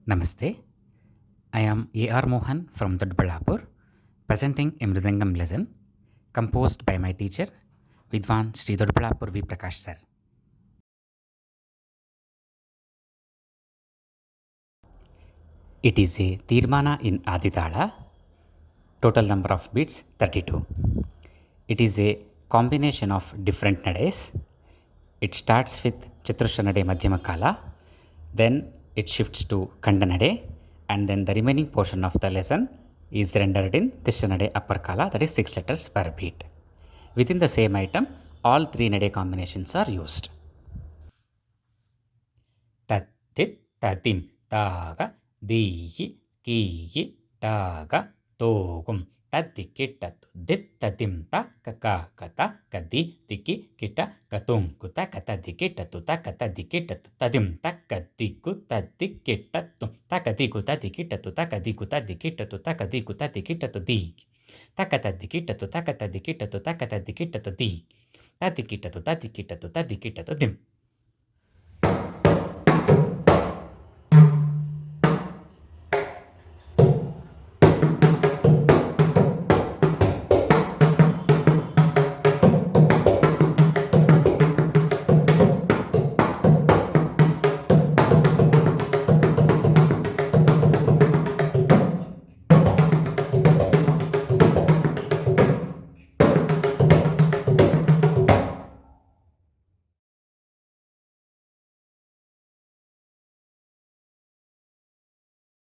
Namaste. I am A.R. Mohan from Dodballapur, presenting a Mridangam lesson composed by my teacher, Vidwan Sri Dodballapur V. Prakash sir. It is a Tirmana in Aditala, total number of beats 32. It is a combination of different nades. It starts with Chaturshra Nade Madhyamakala, then it shifts to Khanda Nade, and then the remaining portion of the lesson is rendered in Tishra Nade Upper Kala, that is 6 letters per beat. Within the same item, all 3 nade combinations are used. Tat, tit, tatim, taga, dihi, kihi, taga, togum. Tati kita dit tatim ta kaka kata kadi tiki kita katung kuta kata dikita tuta kata dikita tadim takadiku tadikita tu takadiku tadikita tuta kadikuta dikita tuta kadikuta dikita tu di takata dikita tu takata dikita tu takata dikita tu di tadikita tu tadikita tu tadikita tu dim